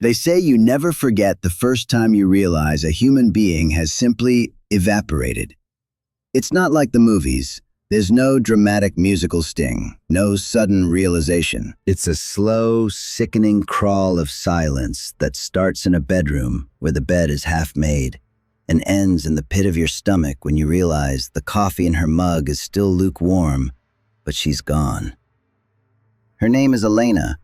They say you never forget the first time you realize a human being has simply evaporated. It's not like the movies. There's no dramatic musical sting, no sudden realization. It's a slow, sickening crawl of silence that starts in a bedroom where the bed is half made and ends in the pit of your stomach when you realize the coffee in her mug is still lukewarm, but she's gone. Her name is Elena,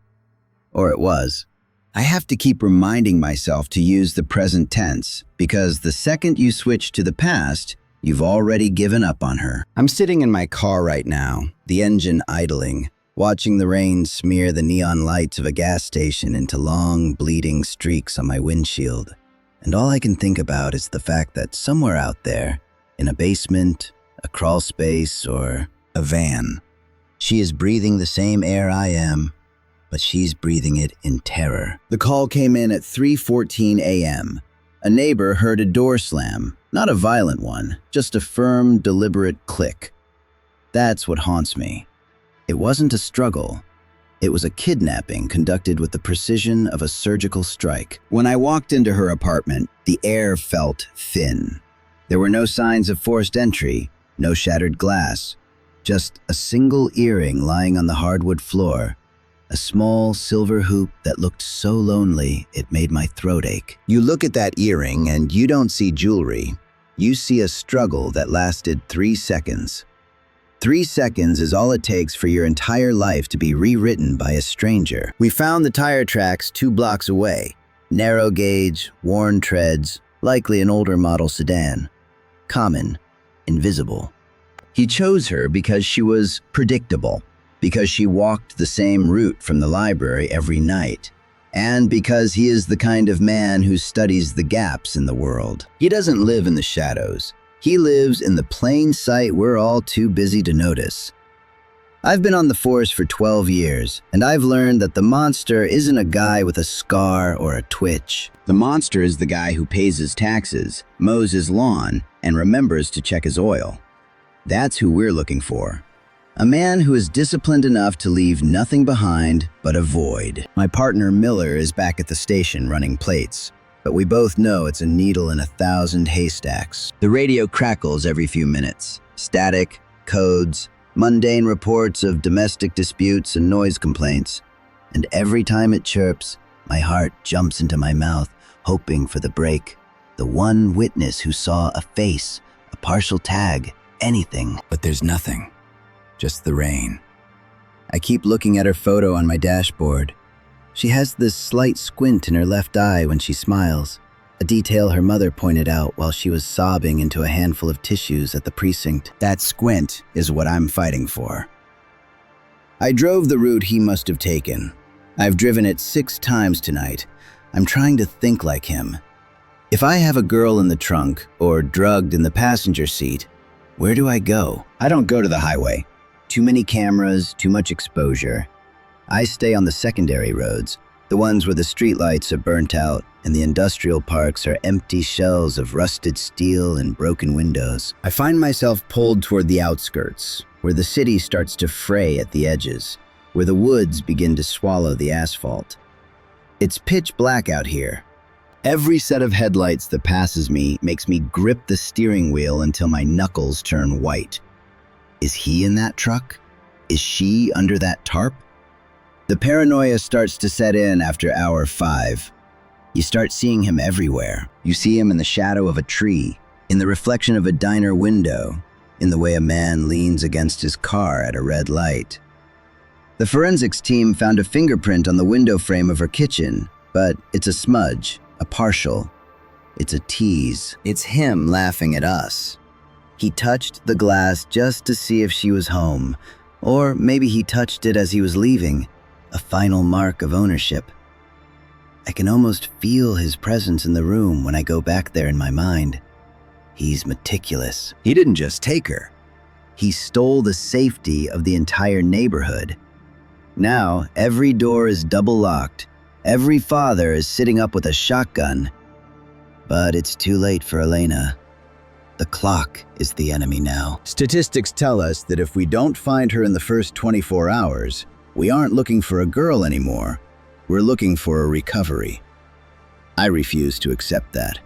or it was. I have to keep reminding myself to use the present tense because the second you switch to the past, you've already given up on her. I'm sitting in my car right now, the engine idling, watching the rain smear the neon lights of a gas station into long, bleeding streaks on my windshield. And all I can think about is the fact that somewhere out there, in a basement, a crawl space, or a van, she is breathing the same air I am, but she's breathing it in terror. The call came in at 3:14 a.m. A neighbor heard a door slam, not a violent one, just a firm, deliberate click. That's what haunts me. It wasn't a struggle. It was a kidnapping conducted with the precision of a surgical strike. When I walked into her apartment, the air felt thin. There were no signs of forced entry, no shattered glass, just a single earring lying on the hardwood floor, a small silver hoop that looked so lonely it made my throat ache. You look at that earring and you don't see jewelry. You see a struggle that lasted 3 seconds. 3 seconds is all it takes for your entire life to be rewritten by a stranger. We found the tire tracks 2 blocks away. Narrow gauge, worn treads, likely an older model sedan. Common, invisible. He chose her because she was predictable, because she walked the same route from the library every night, and because he is the kind of man who studies the gaps in the world. He doesn't live in the shadows. He lives in the plain sight we're all too busy to notice. I've been on the force for 12 years, and I've learned that the monster isn't a guy with a scar or a twitch. The monster is the guy who pays his taxes, mows his lawn, and remembers to check his oil. That's who we're looking for. A man who is disciplined enough to leave nothing behind but a void. My partner Miller is back at the station running plates, but we both know it's a needle in 1,000 haystacks. The radio crackles every few minutes. Static, codes, mundane reports of domestic disputes and noise complaints. And every time it chirps, my heart jumps into my mouth, hoping for the break. The one witness who saw a face, a partial tag, anything. But there's nothing. Just the rain. I keep looking at her photo on my dashboard. She has this slight squint in her left eye when she smiles, a detail her mother pointed out while she was sobbing into a handful of tissues at the precinct. That squint is what I'm fighting for. I drove the route he must have taken. I've driven it 6 times tonight. I'm trying to think like him. If I have a girl in the trunk or drugged in the passenger seat, where do I go? I don't go to the highway. Too many cameras, too much exposure. I stay on the secondary roads, the ones where the streetlights are burnt out and the industrial parks are empty shells of rusted steel and broken windows. I find myself pulled toward the outskirts, where the city starts to fray at the edges, where the woods begin to swallow the asphalt. It's pitch black out here. Every set of headlights that passes me makes me grip the steering wheel until my knuckles turn white. Is he in that truck? Is she under that tarp? The paranoia starts to set in after hour 5. You start seeing him everywhere. You see him in the shadow of a tree, in the reflection of a diner window, in the way a man leans against his car at a red light. The forensics team found a fingerprint on the window frame of her kitchen, but it's a smudge, a partial. It's a tease. It's him laughing at us. He touched the glass just to see if she was home, or maybe he touched it as he was leaving, a final mark of ownership. I can almost feel his presence in the room when I go back there in my mind. He's meticulous. He didn't just take her. He stole the safety of the entire neighborhood. Now, every door is double locked. Every father is sitting up with a shotgun. But it's too late for Elena. The clock is the enemy now. Statistics tell us that if we don't find her in the first 24 hours, we aren't looking for a girl anymore. We're looking for a recovery. I refuse to accept that.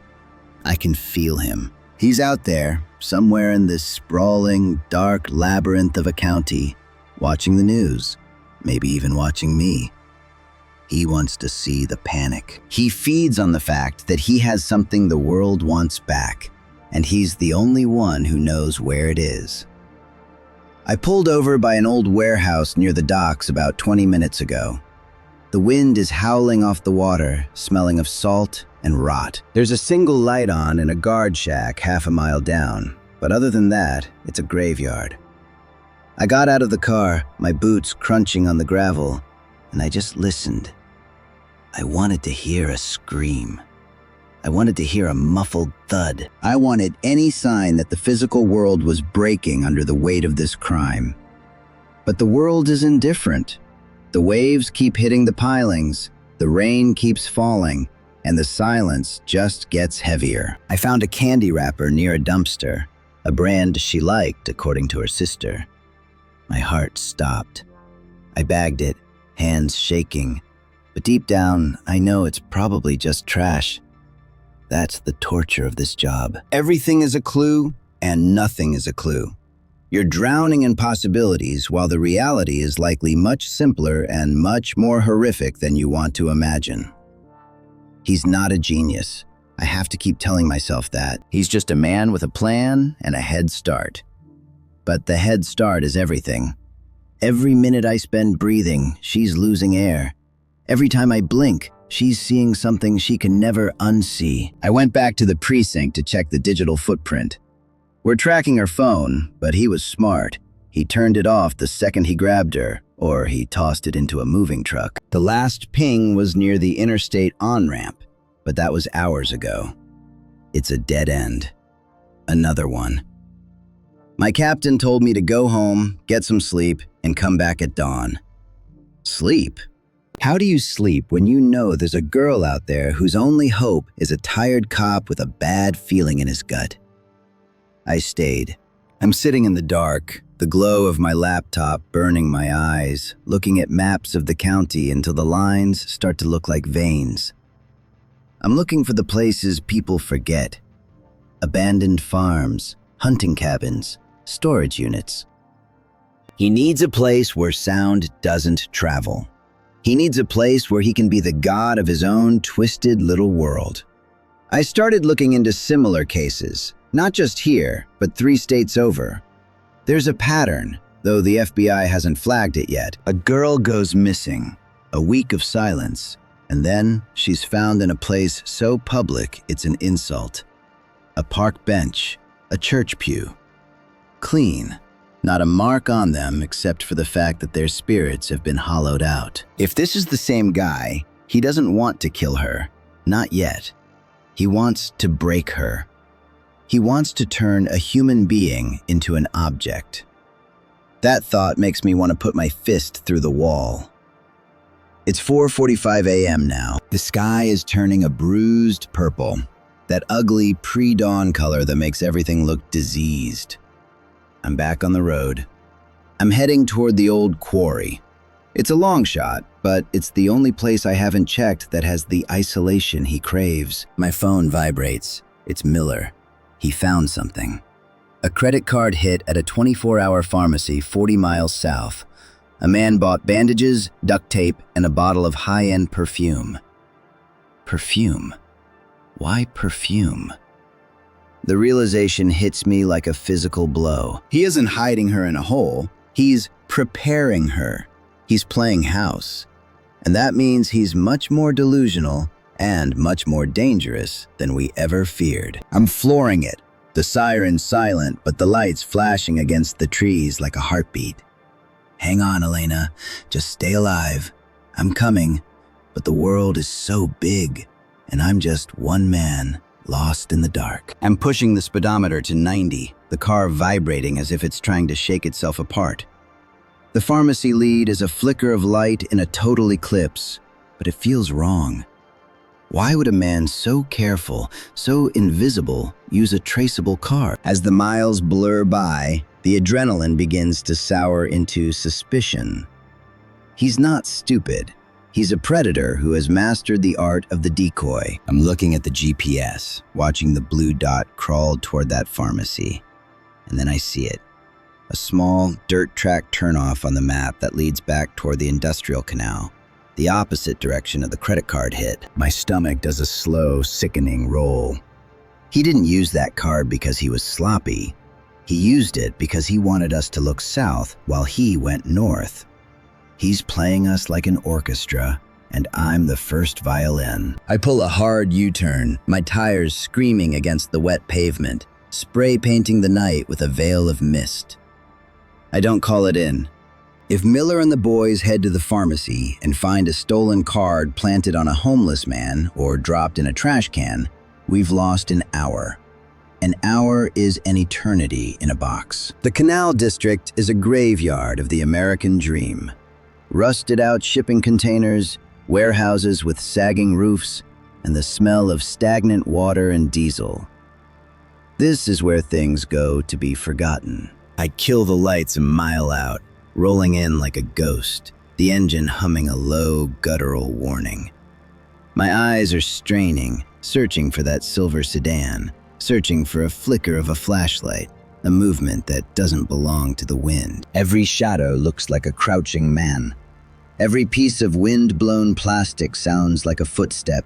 I can feel him. He's out there, somewhere in this sprawling, dark labyrinth of a county, watching the news, maybe even watching me. He wants to see the panic. He feeds on the fact that he has something the world wants back, and he's the only one who knows where it is. I pulled over by an old warehouse near the docks about 20 minutes ago. The wind is howling off the water, smelling of salt and rot. There's a single light on in a guard shack half a mile down, but other than that, it's a graveyard. I got out of the car, my boots crunching on the gravel, and I just listened. I wanted to hear a scream. I wanted to hear a muffled thud. I wanted any sign that the physical world was breaking under the weight of this crime. But the world is indifferent. The waves keep hitting the pilings, the rain keeps falling, and the silence just gets heavier. I found a candy wrapper near a dumpster, a brand she liked according to her sister. My heart stopped. I bagged it, hands shaking, but deep down, I know it's probably just trash. That's the torture of this job. Everything is a clue, and nothing is a clue. You're drowning in possibilities while the reality is likely much simpler and much more horrific than you want to imagine. He's not a genius. I have to keep telling myself that. He's just a man with a plan and a head start. But the head start is everything. Every minute I spend breathing, she's losing air. Every time I blink, she's seeing something she can never unsee. I went back to the precinct to check the digital footprint. We're tracking her phone, but he was smart. He turned it off the second he grabbed her, or he tossed it into a moving truck. The last ping was near the interstate on-ramp, but that was hours ago. It's a dead end. Another one. My captain told me to go home, get some sleep, and come back at dawn. Sleep? How do you sleep when you know there's a girl out there whose only hope is a tired cop with a bad feeling in his gut? I stayed. I'm sitting in the dark, the glow of my laptop burning my eyes, looking at maps of the county until the lines start to look like veins. I'm looking for the places people forget. Abandoned farms, hunting cabins, storage units. He needs a place where sound doesn't travel. He needs a place where he can be the god of his own twisted little world. I started looking into similar cases, not just here, but 3 states over. There's a pattern, though the FBI hasn't flagged it yet. A girl goes missing, a week of silence, and then she's found in a place so public it's an insult. A park bench, a church pew. Clean. Not a mark on them except for the fact that their spirits have been hollowed out. If this is the same guy, he doesn't want to kill her. Not yet. He wants to break her. He wants to turn a human being into an object. That thought makes me want to put my fist through the wall. It's 4:45 a.m. now. The sky is turning a bruised purple, that ugly pre-dawn color that makes everything look diseased. I'm back on the road. I'm heading toward the old quarry. It's a long shot, but it's the only place I haven't checked that has the isolation he craves. My phone vibrates. It's Miller. He found something. A credit card hit at a 24-hour pharmacy 40 miles south. A man bought bandages, duct tape, and a bottle of high-end perfume. Perfume? Why perfume? The realization hits me like a physical blow. He isn't hiding her in a hole. He's preparing her. He's playing house. And that means he's much more delusional and much more dangerous than we ever feared. I'm flooring it. The siren silent, but the lights flashing against the trees like a heartbeat. Hang on, Elena. Just stay alive. I'm coming. But the world is so big, and I'm just one man, lost in the dark. I'm pushing the speedometer to 90, the car vibrating as if it's trying to shake itself apart. The pharmacy lead is a flicker of light in a total eclipse, but it feels wrong. Why would a man so careful, so invisible, use a traceable car? As the miles blur by, the adrenaline begins to sour into suspicion. He's not stupid. He's a predator who has mastered the art of the decoy. I'm looking at the GPS, watching the blue dot crawl toward that pharmacy. And then I see it. A small, dirt track turnoff on the map that leads back toward the industrial canal, the opposite direction of the credit card hit. My stomach does a slow, sickening roll. He didn't use that card because he was sloppy. He used it because he wanted us to look south while he went north. He's playing us like an orchestra, and I'm the first violin. I pull a hard U-turn, my tires screaming against the wet pavement, spray painting the night with a veil of mist. I don't call it in. If Miller and the boys head to the pharmacy and find a stolen card planted on a homeless man or dropped in a trash can, we've lost an hour. An hour is an eternity in a box. The Canal District is a graveyard of the American dream. Rusted out shipping containers, warehouses with sagging roofs, and the smell of stagnant water and diesel. This is where things go to be forgotten. I kill the lights a mile out, rolling in like a ghost, the engine humming a low, guttural warning. My eyes are straining, searching for that silver sedan, searching for a flicker of a flashlight, a movement that doesn't belong to the wind. Every shadow looks like a crouching man. Every piece of wind-blown plastic sounds like a footstep.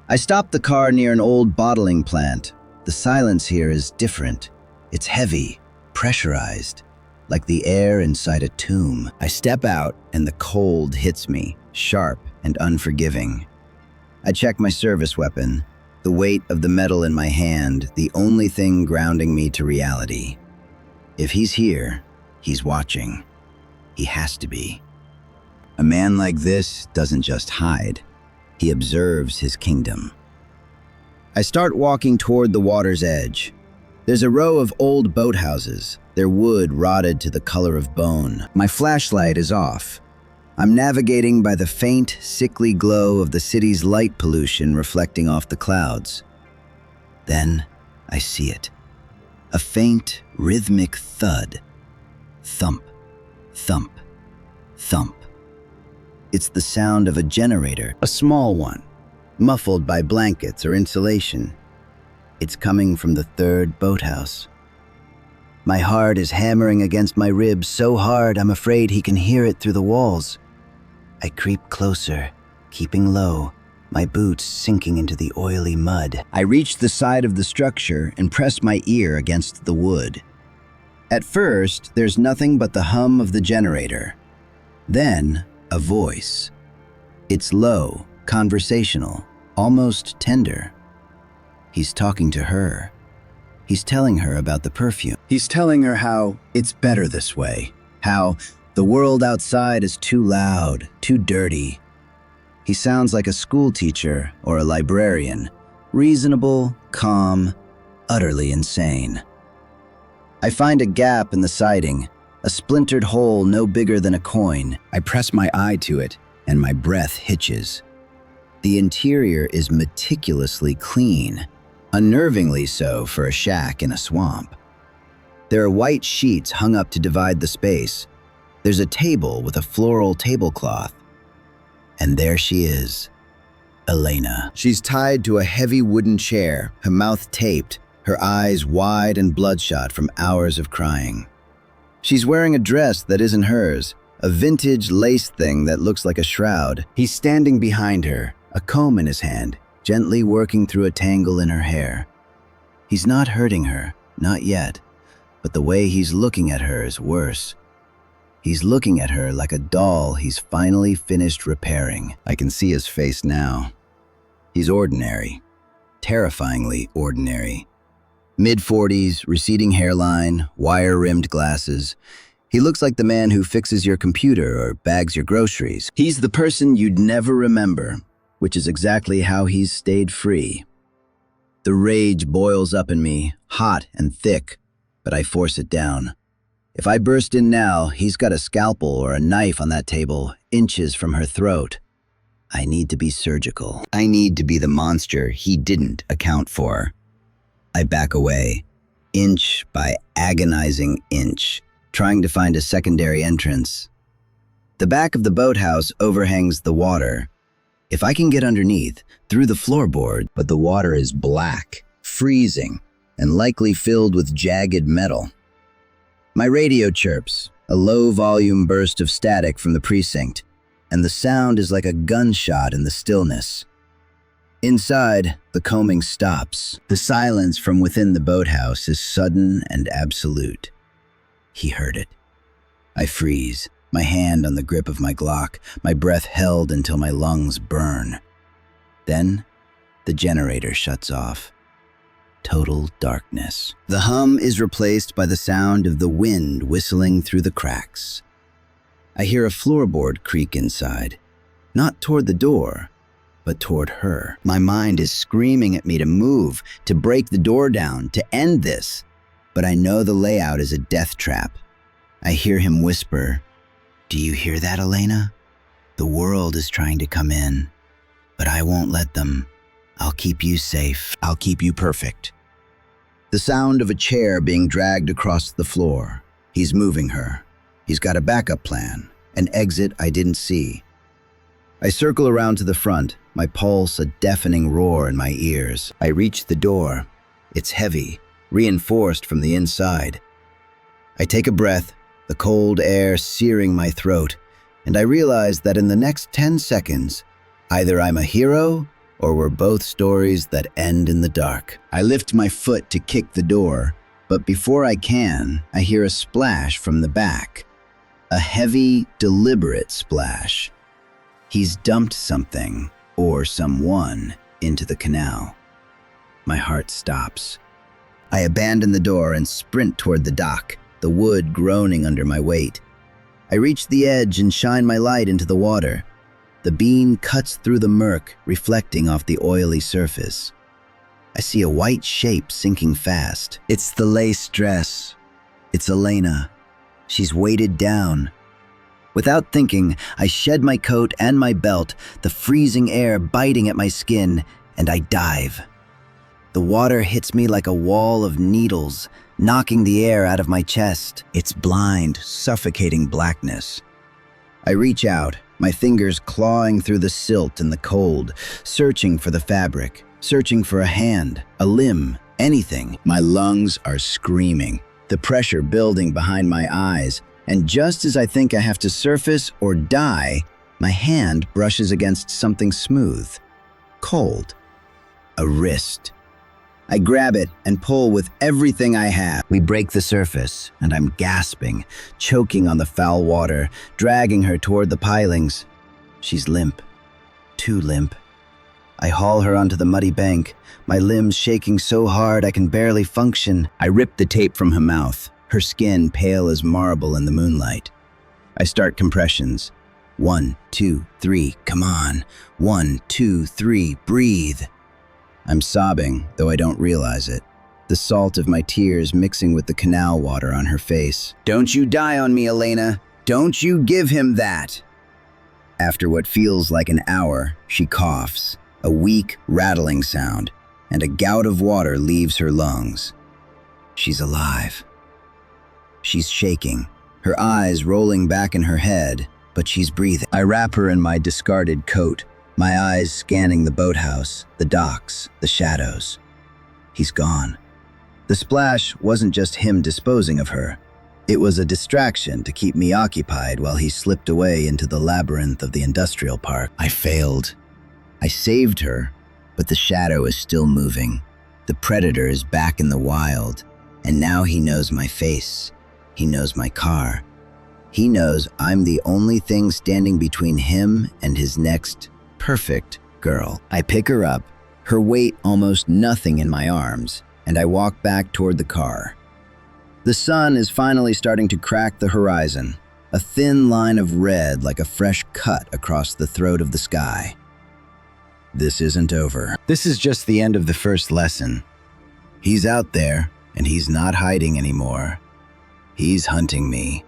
I stop the car near an old bottling plant. The silence here is different. It's heavy, pressurized, like the air inside a tomb. I step out and the cold hits me, sharp and unforgiving. I check my service weapon, the weight of the metal in my hand, the only thing grounding me to reality. If he's here, he's watching. He has to be. A man like this doesn't just hide. He observes his kingdom. I start walking toward the water's edge. There's a row of old boathouses, their wood rotted to the color of bone. My flashlight is off. I'm navigating by the faint, sickly glow of the city's light pollution reflecting off the clouds. Then I see it. A faint, rhythmic thud. Thump, thump, thump. It's the sound of a generator, a small one, muffled by blankets or insulation. It's coming from the third boathouse. My heart is hammering against my ribs so hard I'm afraid he can hear it through the walls. I creep closer, keeping low, my boots sinking into the oily mud. I reach the side of the structure and press my ear against the wood. At first, there's nothing but the hum of the generator. Then, a voice. It's low, conversational, almost tender. He's talking to her. He's telling her about the perfume. He's telling her how it's better this way, how the world outside is too loud, too dirty. He sounds like a school teacher or a librarian, reasonable, calm, utterly insane. I find a gap in the siding, a splintered hole no bigger than a coin. I press my eye to it, and my breath hitches. The interior is meticulously clean, unnervingly so for a shack in a swamp. There are white sheets hung up to divide the space. There's a table with a floral tablecloth. And there she is, Elena. She's tied to a heavy wooden chair, her mouth taped, her eyes wide and bloodshot from hours of crying. She's wearing a dress that isn't hers, a vintage lace thing that looks like a shroud. He's standing behind her, a comb in his hand, gently working through a tangle in her hair. He's not hurting her, not yet, but the way he's looking at her is worse. He's looking at her like a doll he's finally finished repairing. I can see his face now. He's ordinary, terrifyingly ordinary. Mid-40s, receding hairline, wire-rimmed glasses. He looks like the man who fixes your computer or bags your groceries. He's the person you'd never remember, which is exactly how he's stayed free. The rage boils up in me, hot and thick, but I force it down. If I burst in now, he's got a scalpel or a knife on that table, inches from her throat. I need to be surgical. I need to be the monster he didn't account for. I back away, inch by agonizing inch, trying to find a secondary entrance. The back of the boathouse overhangs the water. If I can get underneath, through the floorboard, but the water is black, freezing, and likely filled with jagged metal. My radio chirps, a low-volume burst of static from the precinct, and the sound is like a gunshot in the stillness. Inside, the combing stops. The silence from within the boathouse is sudden and absolute. He heard it. I freeze, my hand on the grip of my Glock, my breath held until my lungs burn. Then, the generator shuts off. Total darkness. The hum is replaced by the sound of the wind whistling through the cracks. I hear a floorboard creak inside, not toward the door, but toward her. My mind is screaming at me to move, to break the door down, to end this. But I know the layout is a death trap. I hear him whisper, "Do you hear that, Elena? The world is trying to come in, but I won't let them. I'll keep you safe. I'll keep you perfect." The sound of a chair being dragged across the floor. He's moving her. He's got a backup plan, an exit I didn't see. I circle around to the front, my pulse a deafening roar in my ears. I reach the door. It's heavy, reinforced from the inside. I take a breath, the cold air searing my throat, and I realize that in the next 10 seconds, either I'm a hero or we're both stories that end in the dark. I lift my foot to kick the door, but before I can, I hear a splash from the back. A heavy, deliberate splash. He's dumped something, or someone, into the canal. My heart stops. I abandon the door and sprint toward the dock, the wood groaning under my weight. I reach the edge and shine my light into the water. The beam cuts through the murk, reflecting off the oily surface. I see a white shape sinking fast. It's the lace dress. It's Elena. She's weighted down. Without thinking, I shed my coat and my belt, the freezing air biting at my skin, and I dive. The water hits me like a wall of needles, knocking the air out of my chest. It's blind, suffocating blackness. I reach out, my fingers clawing through the silt and the cold, searching for the fabric, searching for a hand, a limb, anything. My lungs are screaming, the pressure building behind my eyes, and just as I think I have to surface or die, my hand brushes against something smooth, cold, a wrist. I grab it and pull with everything I have. We break the surface, and I'm gasping, choking on the foul water, dragging her toward the pilings. She's limp, too limp. I haul her onto the muddy bank, my limbs shaking so hard I can barely function. I rip the tape from her mouth, her skin pale as marble in the moonlight. I start compressions. 1, 2, 3, come on. 1, 2, 3, breathe. I'm sobbing, though I don't realize it. The salt of my tears mixing with the canal water on her face. "Don't you die on me, Elena. Don't you give him that." After what feels like an hour, she coughs, a weak, rattling sound, and a gout of water leaves her lungs. She's alive. She's shaking, her eyes rolling back in her head, but she's breathing. I wrap her in my discarded coat, my eyes scanning the boathouse, the docks, the shadows. He's gone. The splash wasn't just him disposing of her. It was a distraction to keep me occupied while he slipped away into the labyrinth of the industrial park. I failed. I saved her, but the shadow is still moving. The predator is back in the wild, and now he knows my face. He knows my car. He knows I'm the only thing standing between him and his next perfect girl. I pick her up, her weight almost nothing in my arms, and I walk back toward the car. The sun is finally starting to crack the horizon, a thin line of red like a fresh cut across the throat of the sky. This isn't over. This is just the end of the first lesson. He's out there, and he's not hiding anymore. He's hunting me.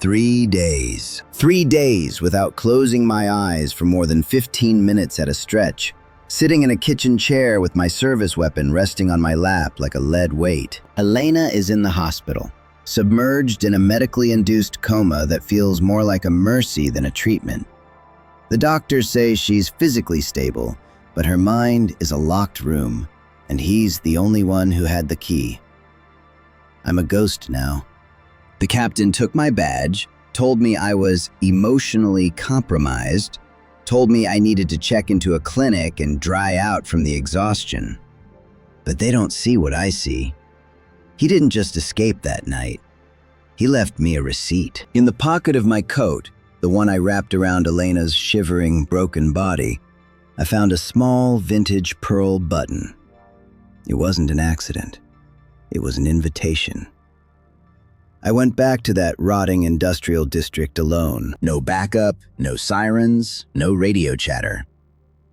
3 days. 3 days without closing my eyes for more than 15 minutes at a stretch, sitting in a kitchen chair with my service weapon resting on my lap like a lead weight. Elena is in the hospital. submerged in a medically induced coma that feels more like a mercy than a treatment. The doctors say she's physically stable, but her mind is a locked room, and he's the only one who had the key. I'm a ghost now. The captain took my badge, told me I was emotionally compromised, told me I needed to check into a clinic and dry out from the exhaustion. But they don't see what I see. He didn't just escape that night. He left me a receipt. In the pocket of my coat, the one I wrapped around Elena's shivering, broken body, I found a small, vintage pearl button. It wasn't an accident. It was an invitation. I went back to that rotting industrial district alone. No backup, no sirens, no radio chatter.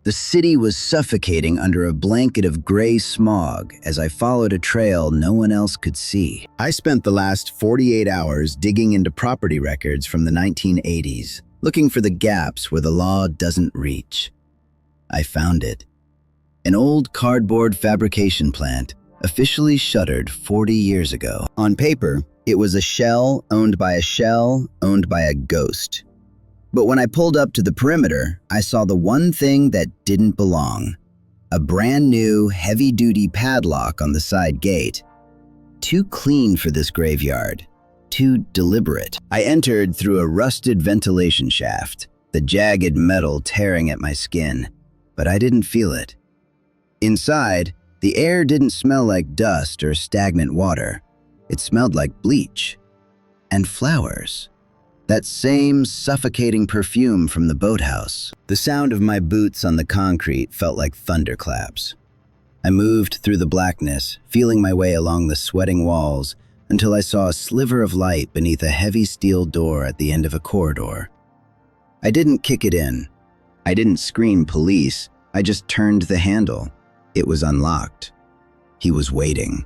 The city was suffocating under a blanket of gray smog as I followed a trail no one else could see. I spent the last 48 hours digging into property records from the 1980s, looking for the gaps where the law doesn't reach. I found it. An old cardboard fabrication plant, officially shuttered 40 years ago. On paper, it was a shell owned by a shell owned by a ghost. But when I pulled up to the perimeter, I saw the one thing that didn't belong. A brand new, heavy-duty padlock on the side gate. Too clean for this graveyard. Too deliberate. I entered through a rusted ventilation shaft, the jagged metal tearing at my skin, but I didn't feel it. Inside, the air didn't smell like dust or stagnant water. It smelled like bleach and flowers. That same suffocating perfume from the boathouse. The sound of my boots on the concrete felt like thunderclaps. I moved through the blackness, feeling my way along the sweating walls until I saw a sliver of light beneath a heavy steel door at the end of a corridor. I didn't kick it in. I didn't scream police. I just turned the handle. It was unlocked. He was waiting.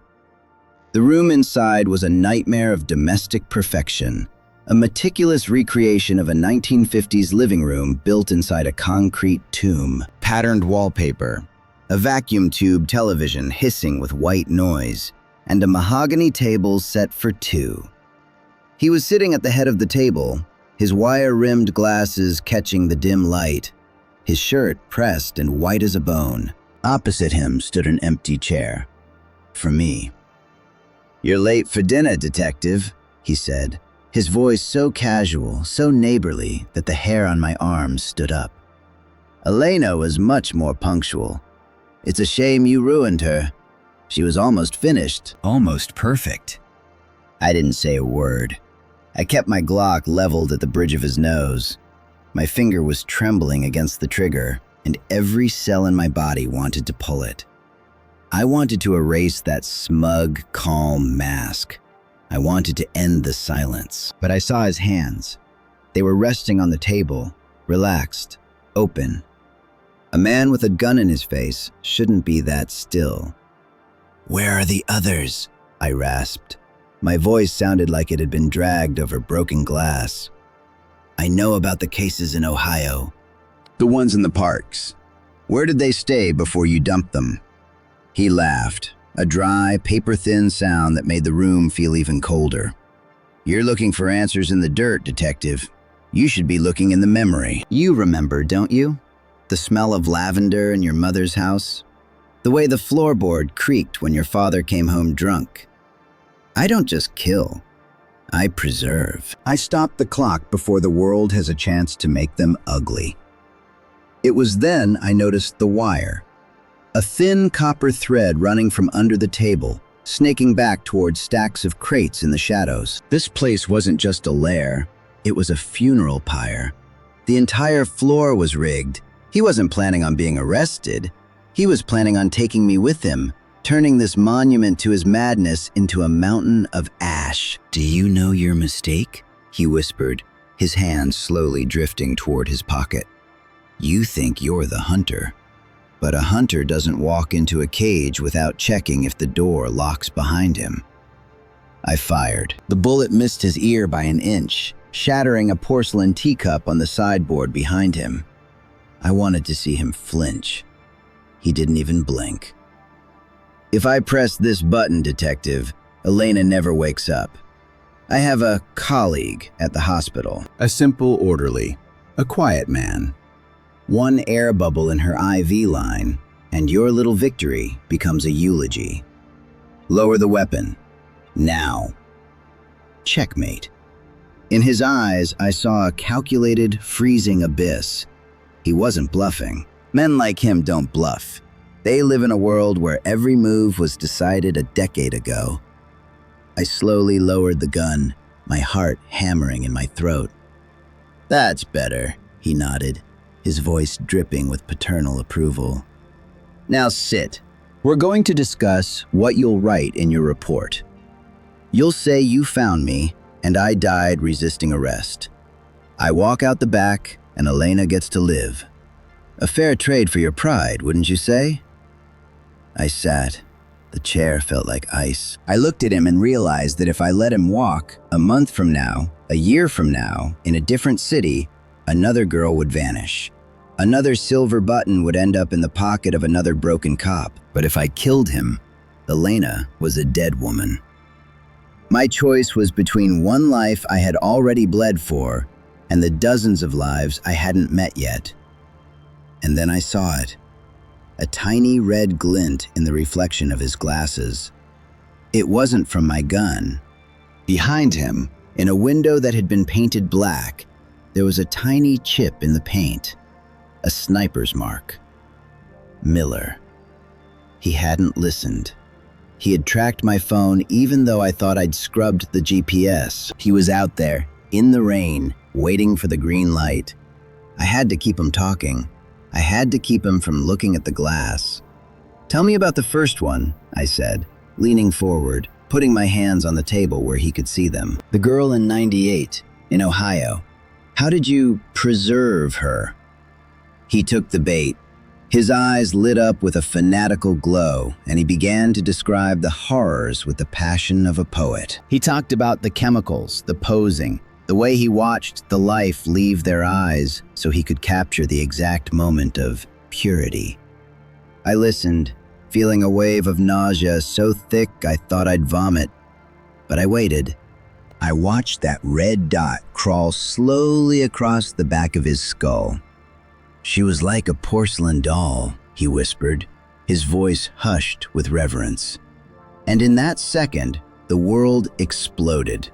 The room inside was a nightmare of domestic perfection, a meticulous recreation of a 1950s living room built inside a concrete tomb. Patterned wallpaper, a vacuum tube television hissing with white noise, and a mahogany table set for two. He was sitting at the head of the table, his wire-rimmed glasses catching the dim light, his shirt pressed and white as a bone. Opposite him stood an empty chair. For me. "You're late for dinner, detective," he said, his voice so casual, so neighborly that the hair on my arms stood up. "Elena was much more punctual. It's a shame you ruined her. She was almost finished, almost perfect." I didn't say a word. I kept my Glock leveled at the bridge of his nose. My finger was trembling against the trigger, and every cell in my body wanted to pull it. I wanted to erase that smug, calm mask. I wanted to end the silence. But I saw his hands. They were resting on the table, relaxed, open. A man with a gun in his face shouldn't be that still. "Where are the others?" I rasped. My voice sounded like it had been dragged over broken glass. "I know about the cases in Ohio. The ones in the parks. Where did they stay before you dumped them?" He laughed, a dry, paper-thin sound that made the room feel even colder. "You're looking for answers in the dirt, detective. You should be looking in the memory. You remember, don't you? The smell of lavender in your mother's house? The way the floorboard creaked when your father came home drunk? I don't just kill. I preserve. I stop the clock before the world has a chance to make them ugly." It was then I noticed the wire. A thin copper thread running from under the table, snaking back towards stacks of crates in the shadows. This place wasn't just a lair, it was a funeral pyre. The entire floor was rigged. He wasn't planning on being arrested. He was planning on taking me with him, turning this monument to his madness into a mountain of ash. "Do you know your mistake?" he whispered, his hand slowly drifting toward his pocket. "You think you're the hunter. But a hunter doesn't walk into a cage without checking if the door locks behind him." I fired. The bullet missed his ear by an inch, shattering a porcelain teacup on the sideboard behind him. I wanted to see him flinch. He didn't even blink. "If I press this button, detective, Elena never wakes up. I have a colleague at the hospital, a simple orderly, a quiet man. One air bubble in her IV line, and your little victory becomes a eulogy. Lower the weapon. Now. Checkmate. In his eyes, I saw a calculated, freezing abyss. He wasn't bluffing. Men like him don't bluff. They live in a world where every move was decided a decade ago. I slowly lowered the gun, my heart hammering in my throat. "That's better," he nodded, his voice dripping with paternal approval. "Now sit. We're going to discuss what you'll write in your report. You'll say you found me, and I died resisting arrest. I walk out the back, and Elena gets to live. A fair trade for your pride, wouldn't you say?" I sat. The chair felt like ice. I looked at him and realized that if I let him walk, a month from now, a year from now, in a different city, another girl would vanish. Another silver button would end up in the pocket of another broken cop. But if I killed him, Elena was a dead woman. My choice was between one life I had already bled for and the dozens of lives I hadn't met yet. And then I saw it. A tiny red glint in the reflection of his glasses. It wasn't from my gun. Behind him, in a window that had been painted black, there was a tiny chip in the paint. A sniper's mark. Miller. He hadn't listened. He had tracked my phone even though I thought I'd scrubbed the GPS. He was out there, in the rain, waiting for the green light. I had to keep him talking. I had to keep him from looking at the glass. "Tell me about the first one," I said, leaning forward, putting my hands on the table where he could see them. "The girl in '98, in Ohio. How did you preserve her?" He took the bait. His eyes lit up with a fanatical glow, and he began to describe the horrors with the passion of a poet. He talked about the chemicals, the posing, the way he watched the life leave their eyes so he could capture the exact moment of purity. I listened, feeling a wave of nausea so thick I thought I'd vomit. But I waited. I watched that red dot crawl slowly across the back of his skull. "She was like a porcelain doll," he whispered, his voice hushed with reverence. And in that second, the world exploded.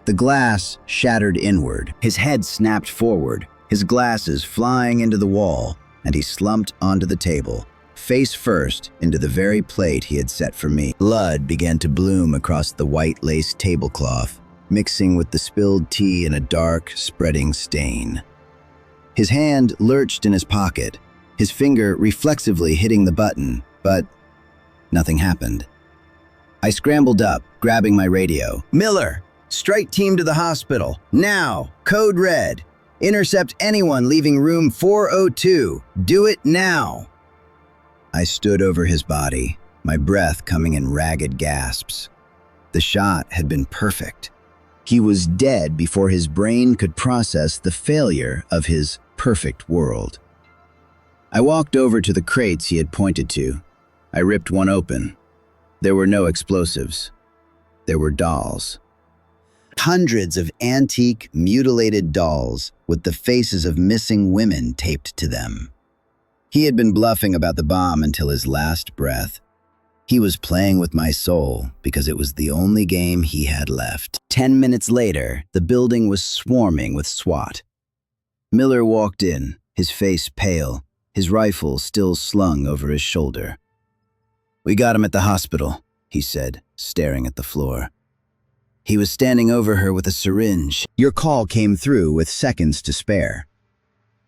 The glass shattered inward, his head snapped forward, his glasses flying into the wall, and he slumped onto the table, face first into the very plate he had set for me. Blood began to bloom across the white lace tablecloth, mixing with the spilled tea in a dark, spreading stain. His hand lurched in his pocket, his finger reflexively hitting the button, but nothing happened. I scrambled up, grabbing my radio. "Miller! Strike team to the hospital. Now! Code red. Intercept anyone leaving room 402. Do it now!" I stood over his body, my breath coming in ragged gasps. The shot had been perfect. He was dead before his brain could process the failure of his perfect world. I walked over to the crates he had pointed to. I ripped one open. There were no explosives. There were dolls. Hundreds of antique, mutilated dolls with the faces of missing women taped to them. He had been bluffing about the bomb until his last breath. He was playing with my soul because it was the only game he had left. 10 minutes later, the building was swarming with SWAT. Miller walked in, his face pale, his rifle still slung over his shoulder. "We got him at the hospital," he said, staring at the floor. He was standing over her with a syringe. "Your call came through with seconds to spare."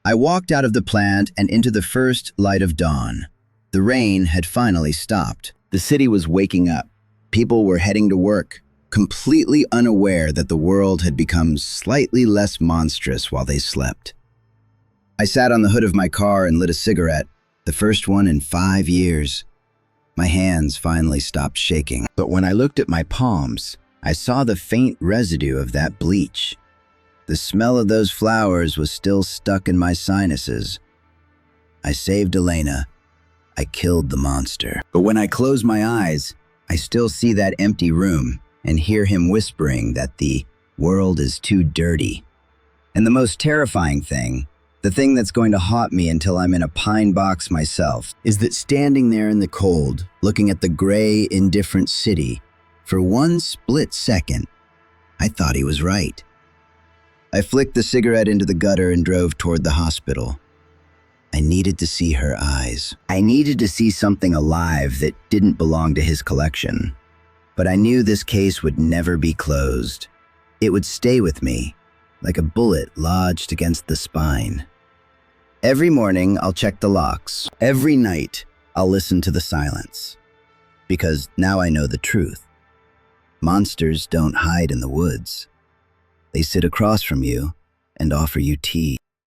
I walked out of the plant and into the first light of dawn. The rain had finally stopped. The city was waking up. People were heading to work, completely unaware that the world had become slightly less monstrous while they slept. I sat on the hood of my car and lit a cigarette, the first one in 5 years. My hands finally stopped shaking. But when I looked at my palms, I saw the faint residue of that bleach. The smell of those flowers was still stuck in my sinuses. I saved Elena. I killed the monster. But when I close my eyes, I still see that empty room, and hear him whispering that the world is too dirty. And the most terrifying thing, the thing that's going to haunt me until I'm in a pine box myself, is that standing there in the cold, looking at the gray, indifferent city, for one split second, I thought he was right. I flicked the cigarette into the gutter and drove toward the hospital. I needed to see her eyes. I needed to see something alive that didn't belong to his collection. But I knew this case would never be closed. It would stay with me, like a bullet lodged against the spine. Every morning, I'll check the locks. Every night, I'll listen to the silence. Because now I know the truth. Monsters don't hide in the woods. They sit across from you and offer you tea.